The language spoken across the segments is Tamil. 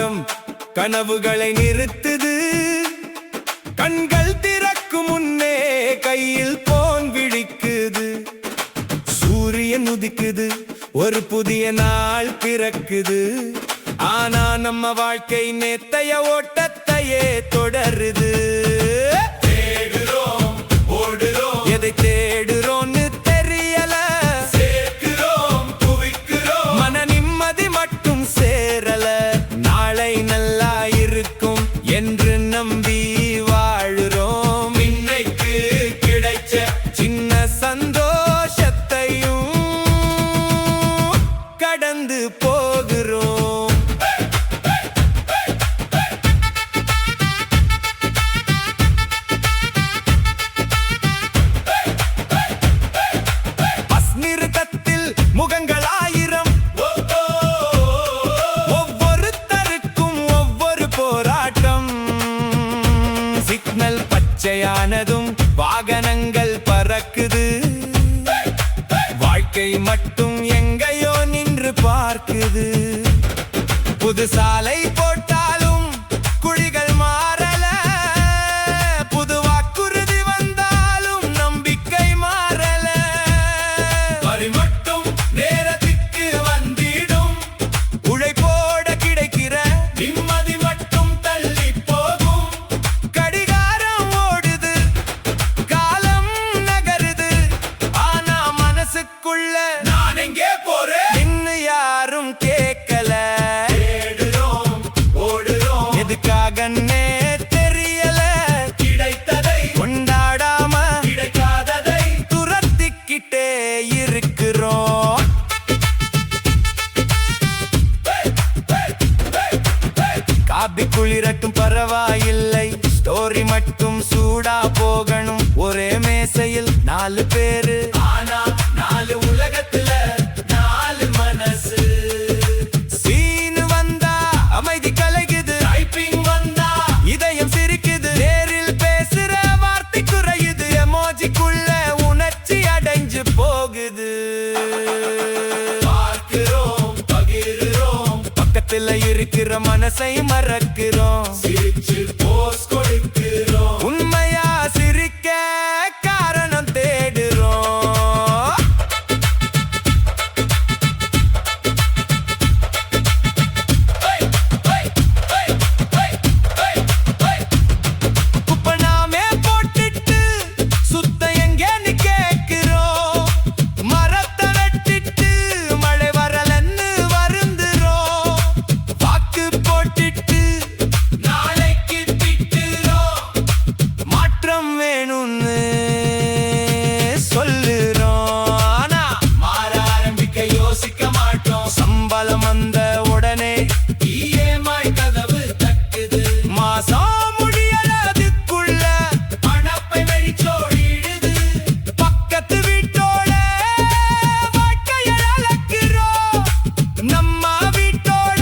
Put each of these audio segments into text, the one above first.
மின்சாரம் கனவுகளை நிறுத்துது. கண்கள் திறக்கும் முன்னே கையில் போன் விழிக்குது. சூரியன் உதிக்குது, ஒரு புதிய நாள் பிறக்குது. ஆனா நம்ம வாழ்க்கை நேத்தைய ஓட்டத்தையே தொடருது. தேடுறோம், ஓடுறோம், எதை தேடுறோம்னு தெரியல. சேர்க்கிறோம், குவிக்கிறோம், மன நிம்மதி மட்டும் சேரல. நாளை நல்லா இருக்கும் என்று நம்பி வாழுறோம். இன்னைக்கு கிடைச்ச சின்ன சந்தோஷத்தையும் கடந்து போகிறோம். பஸ் நிறுத்தத்தில் முகங்கள் ஆயிரம், ஒவ்வொருத்தருக்கும் ஒவ்வொரு போராட்டம். சிக்னல் பச்சையானதும் வாகனங்கள் பறக்குது. வாழ்க்கை மட்டும் எங்கேயோ நின்று பார்க்குது. புது சாலை போட்டாலும் குழிகள் மாறல. புது வாக்குறுதி வந்தாலும் நம்பிக்கை மாறல. வரி மட்டும் நேரத்துக்கு வந்திடும். உழைப்போட கிடைக்கிற நிம்மதி மட்டும் தள்ளி போகும். கடிகாரம் ஓடுது, காலம் நகருது. ஆனா மனசுக்குள்ள நான் எங்கே போறேன் இன்னும் யாரும் கேட்கல. தேடுறோம், ஓடுறோம், எதுக்காகன்னே தெரியல. கிடைத்ததை கொண்டாடாம கிடைக்காததை துரத்திக்கிட்டே இருக்கிறோம். காபி குளிரட்டும் பரவாயில்லை, ஸ்டோரி மட்டும் சூடா போகணும். ஒரே மேசையில் 4 பேரு, ஆனா 4 உலகத்துல 4 மனசு. சீனு வந்தா அமைதி கலைக்குது. டைப்பிங் வந்தா இதயம் சிரிக்குது. நேரில் பேசுற வார்த்தை குறையுது. எமோஜிக்குள்ள உணர்ச்சி அடைஞ்சு போகுது. பார்க்கிறோம், பகிர்கிறோம், பக்கத்துல இருக்கிற மனசை மறக்கிறோம். சிரிச்சு போஸ் கொடுக்கிறோம். உண்மையா சிரிக்க காரணம் தேடுறோம். குப்பனாமே போட்டுட்டு சுத்த எங்கேன்னு கேட்கிறோம். மரத்தை வெட்டிட்டு மழை வரலன்னு வருந்துறோம். வாக்கு போட்டுட்டு நாளைக்கு திட்டுறோம். மாற்றம் வேணும்னு சொல்லுறோம். ஆனா மாற ஆரம்பிக்க யோசிக்க மாட்டோம். சம்பளம் வந்த உடனே EMI கதவு தட்டுது. மாசம் முடியறதுக்குள்ள பணப்பை வெறிச்சோடிடுது. பக்கத்து வீட்டோட வாழ்க்கையை அளக்கிறோம். நம்ம வீட்டோட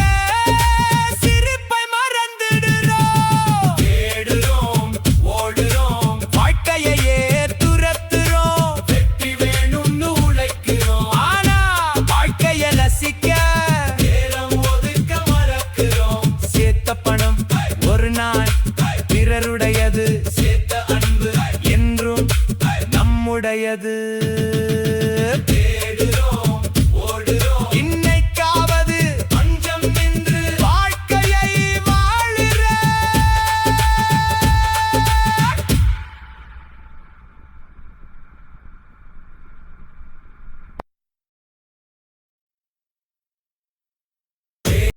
சிரிப்பை மறந்துடுறோம். தேடுறோம், ஓடுறோம், வாழ்க்கையையே துரத்துறோம். வெற்றி வேணும்னு உழைக்கிறோம். ஆனா வாழ்க்கையை ரசிக்க நேரம் ஒதுக்க மறக்கிறோம். சேர்த்த பணம் ஒரு நாள் பிறருடையது. சேர்த்த அன்பு என்றும் நம்முடையது.